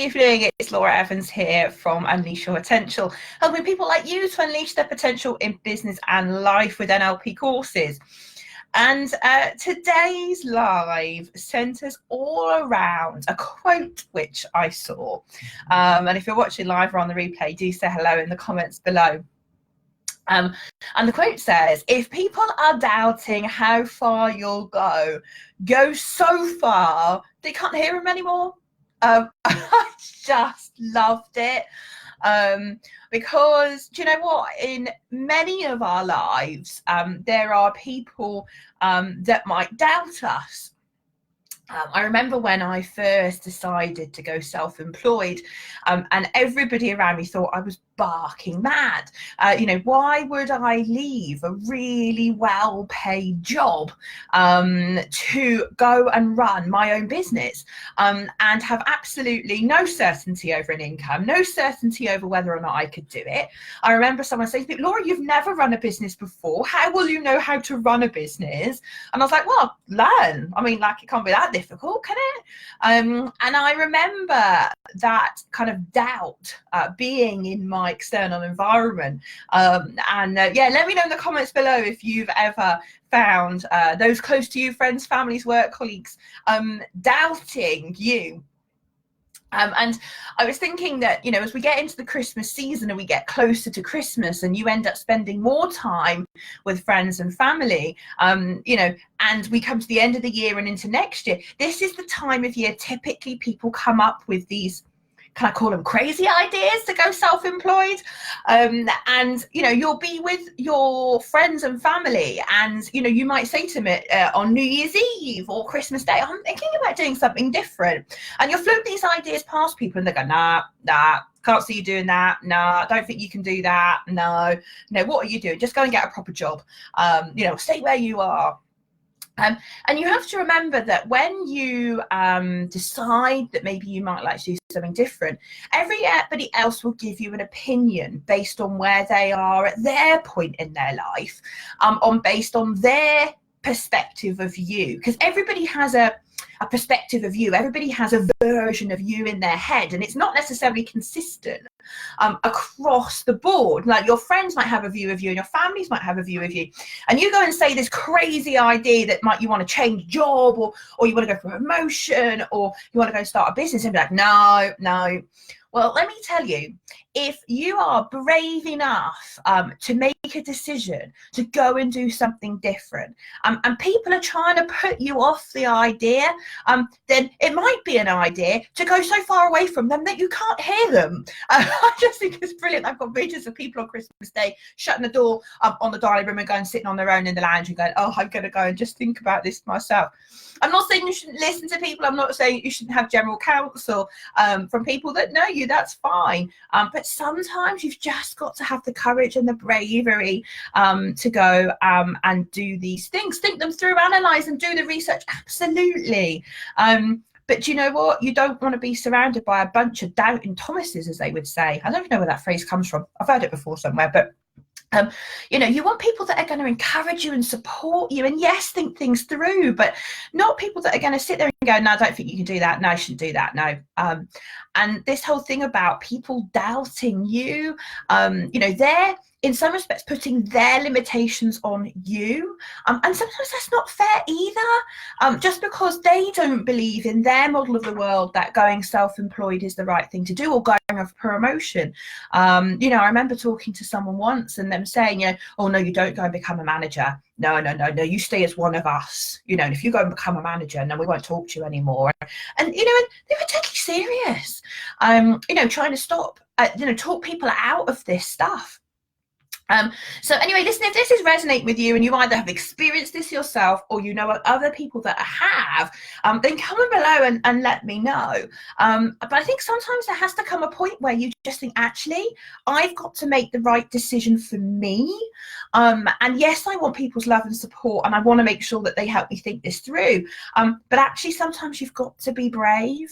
evening, it's Laura Evans here from Unleash Your Potential, helping people like you to unleash their potential in business and life with NLP courses. And today's live centres all around a quote which I saw. And if you're watching live or on the replay, do say hello in the comments below. And the quote says, if people are doubting how far you'll go so far they can't hear them anymore. I just loved it. Because do you know what, in many of our lives there are people that might doubt us. I remember when I first decided to go self-employed, and everybody around me thought I was barking mad. Why would I leave a really well-paid job to go and run my own business and have absolutely no certainty over an income, no certainty over whether or not I could do it? I remember someone saying to me, Laura, you've never run a business before. How will you know how to run a business? And I was like, well, learn. I mean, like, it can't be that difficult, can it? And I remember that kind of doubt being in my external environment. Yeah, let me know in the comments below if you've ever found those close to you, friends, families, work colleagues, doubting you. And I was thinking that, as we get into the Christmas season and we get closer to Christmas and you end up spending more time with friends and family, and we come to the end of the year and into next year, this is the time of year typically people come up with these, can I call them crazy ideas to go self-employed? And you'll be with your friends and family, and you might say to me on New Year's Eve or Christmas Day, I'm thinking about doing something different. And you'll float these ideas past people and they go, nah, can't see you doing that. Nah, don't think you can do that. No, what are you doing? Just go and get a proper job. Stay where you are. And you have to remember that when you decide that maybe you might like to do something different, everybody else will give you an opinion based on where they are at their point in their life, based on their perspective of you, because everybody has a perspective of you. Everybody has a version of you in their head, and it's not necessarily consistent across the board. Like, your friends might have a view of you and your families might have a view of you, and you go and say this crazy idea that you want to change job, or you want to go for a promotion, or you want to go and start a business, and be like, no. Well, let me tell you, if you are brave enough to make a decision to go and do something different, and people are trying to put you off the idea, then it might be an idea to go so far away from them that you can't hear them. I just think it's brilliant. I've got videos of people on Christmas Day shutting the door on the dining room and going sitting on their own in the lounge and going, oh, I'm going to go and just think about this myself. I'm not saying you shouldn't listen to people. I'm not saying you shouldn't have general counsel from people that know you. That's fine. But sometimes you've just got to have the courage and the bravery to go and do these things. Think them through, analyze and do the research. Absolutely. But you know what? You don't want to be surrounded by a bunch of doubting Thomases, as they would say. I don't even know where that phrase comes from. I've heard it before somewhere, but you want people that are going to encourage you and support you, and yes, think things through, but not people that are going to sit there and go, no, I don't think you can do that. No, I shouldn't do that. No. And this whole thing about people doubting you, they're in some respects putting their limitations on you, and sometimes that's not fair either. Just because they don't believe in their model of the world that going self-employed is the right thing to do, or going for promotion. I remember talking to someone once and them saying, oh no, you don't go and become a manager. No, you stay as one of us. And if you go and become a manager, no, we won't talk to you anymore. And they were deadly serious. Trying to stop, talk people out of this stuff. So anyway, listen, if this is resonating with you and you either have experienced this yourself or you know other people that have, then comment below and let me know. But I think sometimes there has to come a point where you just think, actually, I've got to make the right decision for me. And yes, I want people's love and support, and I want to make sure that they help me think this through. But actually, sometimes you've got to be brave.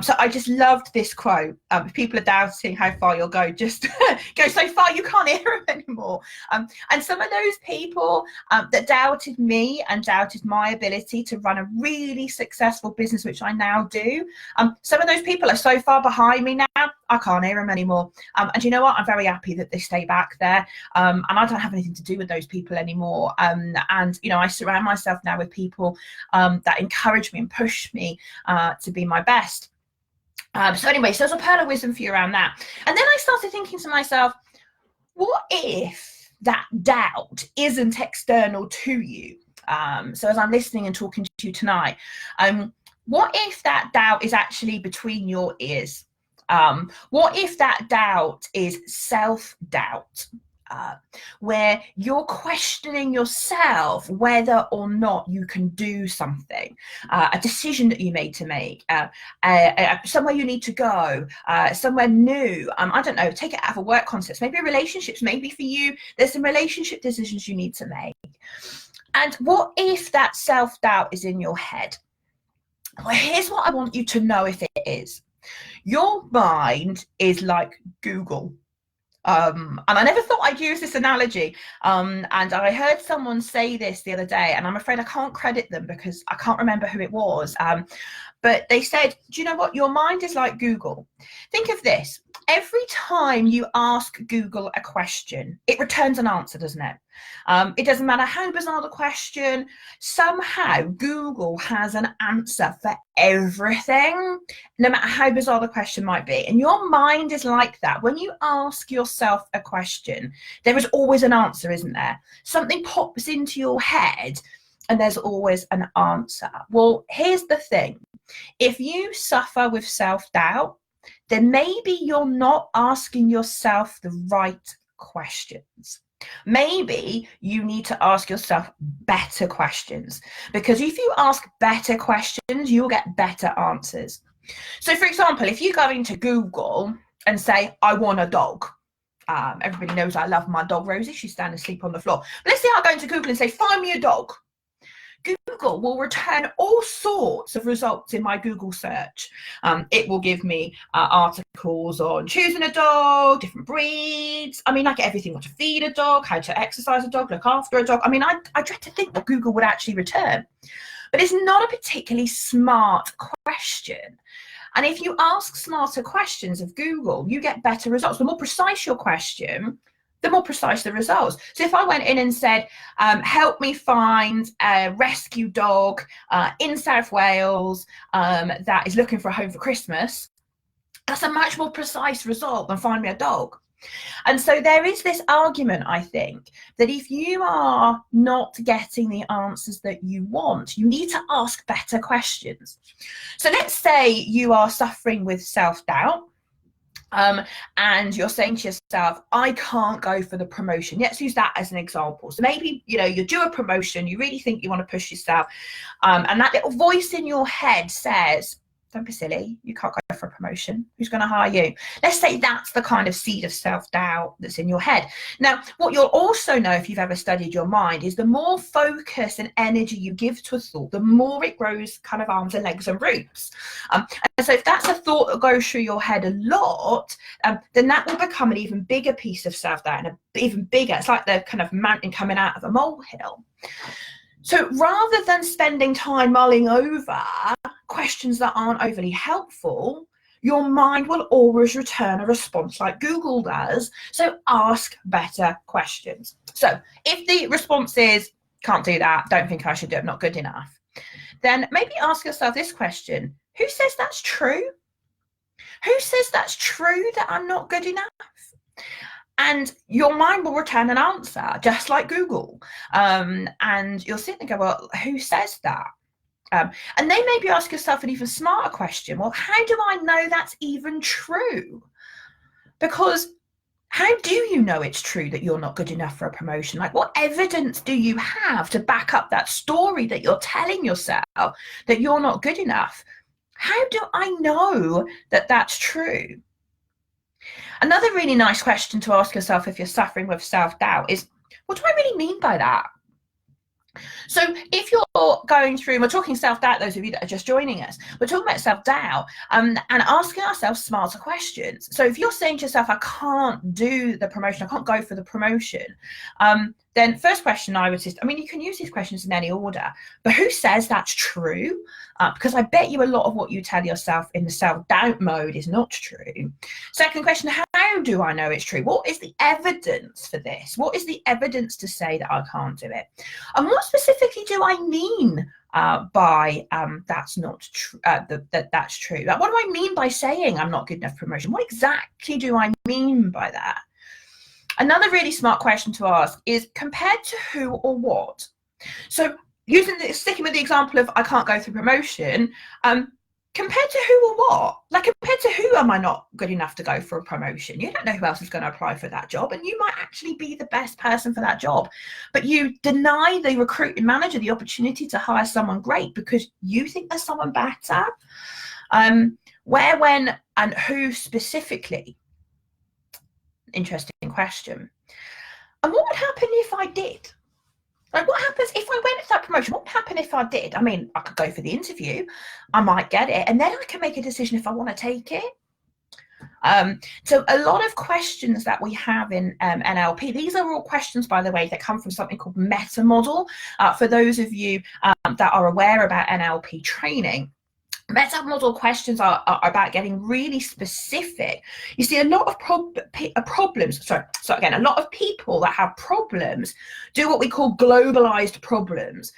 So I just loved this quote. If people are doubting how far you'll go, just go so far you can't hear them anymore. And some of those people that doubted me and doubted my ability to run a really successful business, which I now do, some of those people are so far behind me now, I can't hear them anymore. And you know what? I'm very happy that they stay back there. And I don't have anything to do with those people anymore. And, you know, I surround myself now with people that encourage me and push me to be my best. So anyway, so there's a pearl of wisdom for you around that. And then I started thinking to myself, what if that doubt isn't external to you? So as I'm listening and talking to you tonight, what if that doubt is actually between your ears? What if that doubt is self-doubt? Where you're questioning yourself whether or not you can do something, a decision that you made to make, somewhere you need to go, somewhere new. I don't know, take it out of a work context, maybe relationships, maybe for you, there's some relationship decisions you need to make. And what if that self-doubt is in your head? Well, here's what I want you to know if it is. Your mind is like Google. And I never thought I'd use this analogy. And I heard someone say this the other day, and I'm afraid I can't credit them because I can't remember who it was. But they said, do you know what? Your mind is like Google. Think of this. Every time you ask Google a question, it returns an answer, doesn't it? It doesn't matter how bizarre the question, somehow Google has an answer for everything, no matter how bizarre the question might be. And your mind is like that. When you ask yourself a question, there is always an answer, isn't there? Something pops into your head and there's always an answer. Well, here's the thing. If you suffer with self-doubt, then maybe you're not asking yourself the right questions. Maybe you need to ask yourself better questions, because if you ask better questions, you'll get better answers. So for example, if you go into Google and say, I want a dog. Everybody knows I love my dog, Rosie. She's standing asleep on the floor. But let's say I go into Google and say, find me a dog. Google will return all sorts of results in my Google search. It will give me articles on choosing a dog, different breeds. I mean, I get everything: what to feed a dog, how to exercise a dog, look after a dog. I mean, I dread to think what Google would actually return. But it's not a particularly smart question. And if you ask smarter questions of Google, you get better results. The more precise your question, the more precise the results. So if I went in and said, help me find a rescue dog in South Wales that is looking for a home for Christmas, that's a much more precise result than find me a dog. And so there is this argument, I think, that if you are not getting the answers that you want, you need to ask better questions. So let's say you are suffering with self-doubt. And you're saying to yourself, I can't go for the promotion. Let's use that as an example. So maybe, you know, you do a promotion, you really think you want to push yourself, and that little voice in your head says, don't be silly, you can't go for a promotion. Who's going to hire you? Let's say that's the kind of seed of self-doubt that's in your head. Now, what you'll also know if you've ever studied your mind is the more focus and energy you give to a thought, the more it grows kind of arms and legs and roots. And so if that's a thought that goes through your head a lot, then that will become an even bigger piece of self-doubt, and an even bigger, it's like the kind of mountain coming out of a molehill. So rather than spending time mulling over questions that aren't overly helpful, your mind will always return a response like Google does. So ask better questions. So if the response is, can't do that, don't think I should do it, not good enough, then maybe ask yourself this question: who says that's true? Who says that's true, that I'm not good enough? And your mind will return an answer, just like Google. And you'll sit and go, well, who says that? And then maybe ask yourself an even smarter question. Well, how do I know that's even true? Because how do you know it's true that you're not good enough for a promotion? Like, what evidence do you have to back up that story that you're telling yourself that you're not good enough? How do I know that that's true? Another really nice question to ask yourself if you're suffering with self-doubt is, what do I really mean by that? So if you're going through, we're talking self-doubt, those of you that are just joining us, we're talking about self-doubt and asking ourselves smarter questions. So if you're saying to yourself, I can't do the promotion, I can't go for the promotion, then first question I would say, I mean, you can use these questions in any order, but who says that's true? Because I bet you a lot of what you tell yourself in the self-doubt mode is not true. Second question, how do I know it's true? What is the evidence for this? What is the evidence to say that I can't do it? And what specifically do I mean by that's not true? That's true. Like, what do I mean by saying I'm not good enough for promotion? What exactly do I mean by that? Another really smart question to ask is compared to who or what? So sticking with the example of I can't go through promotion, compared to who or what? Like, compared to who am I not good enough to go for a promotion? You don't know who else is going to apply for that job, and you might actually be the best person for that job, but you deny the recruiting manager the opportunity to hire someone great because you think there's someone better. Where, when, and who specifically? Interesting question. And what would happen if I did? Like, what happens if I went for that promotion? What would happen if I did? I mean, I could go for the interview, I might get it, and then I can make a decision if I want to take it. So a lot of questions that we have in NLP, these are all questions, by the way, that come from something called Meta model. For those of you that are aware about NLP training, Meta model questions are about getting really specific. You see, a lot of problems, so again, a lot of people that have problems do what we call globalized problems.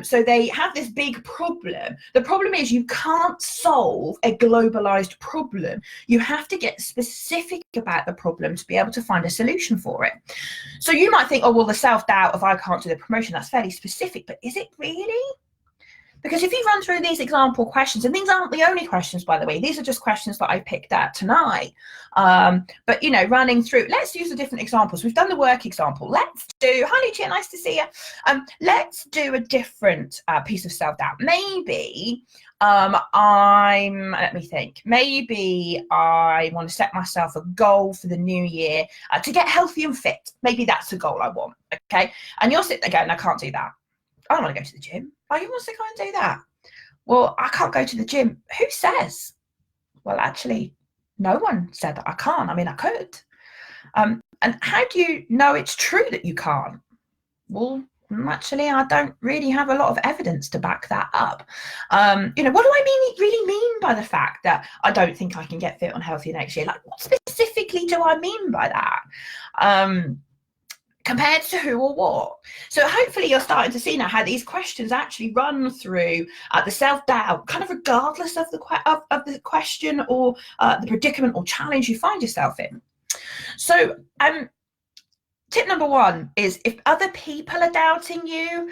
So they have this big problem. The problem is you can't solve a globalized problem. You have to get specific about the problem to be able to find a solution for it. So you might think, oh, well, the self-doubt of I can't do the promotion, that's fairly specific, but is it really? Because if you run through these example questions, and these aren't the only questions, by the way, these are just questions that I picked out tonight. But, you know, running through, let's use the different examples. We've done the work example. Let's do, hi, Lucia, nice to see you. Let's do a different piece of self-doubt. Maybe let me think, maybe I want to set myself a goal for the new year to get healthy and fit. Maybe that's a goal I want, okay? And you're sitting there going, I can't do that. I don't want to go to the gym. Oh, who wants to go and do that? Well, I can't go to the gym. Who says? Well, actually, no one said that I can't. I mean, I could. And how do you know it's true that you can't? Well, actually, I don't really have a lot of evidence to back that up. You know, what do I really mean by the fact that I don't think I can get fit and healthy next year? Like, what specifically do I mean by that? Compared to who or what? So hopefully you're starting to see now how these questions actually run through the self-doubt, kind of regardless of the question or the predicament or challenge you find yourself in. So tip number one is if other people are doubting you,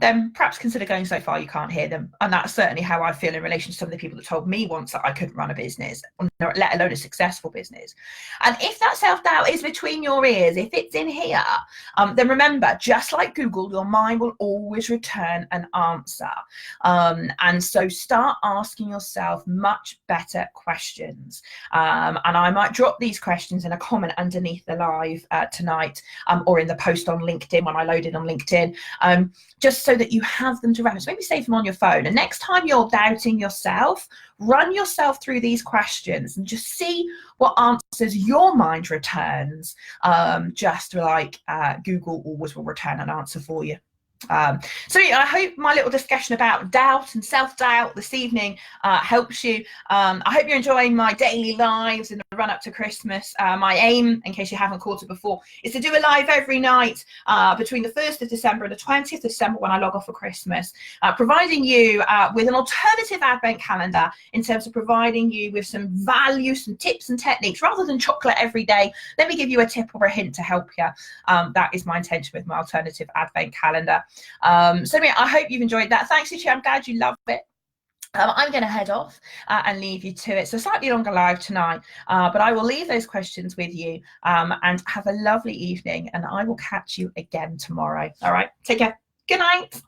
then perhaps consider going so far you can't hear them. And that's certainly how I feel in relation to some of the people that told me once that I couldn't run a business, let alone a successful business. And if that self-doubt is between your ears, if it's in here, then remember, just like Google, your mind will always return an answer. And so start asking yourself much better questions. And I might drop these questions in a comment underneath the live tonight, or in the post on LinkedIn when I load it on LinkedIn, just so that you have them to reference. Maybe save them on your phone. And next time you're doubting yourself, run yourself through these questions and just see what answers your mind returns, just like Google always will return an answer for you. So yeah, I hope my little discussion about doubt and self-doubt this evening helps you. I hope you're enjoying my daily lives in the run up to Christmas. My aim, in case you haven't caught it before, is to do a live every night between the 1st of December and the 20th of December when I log off for Christmas, providing you with an alternative advent calendar in terms of providing you with some value, some tips and techniques. Rather than chocolate every day, let me give you a tip or a hint to help you. That is my intention with my alternative advent calendar. So yeah, I hope you've enjoyed that. Thanks, Lucia. I'm glad you loved it. I'm going to head off and leave you to it. So slightly longer live tonight, but I will leave those questions with you, and have a lovely evening, and I will catch you again tomorrow. All right, take care. Good night.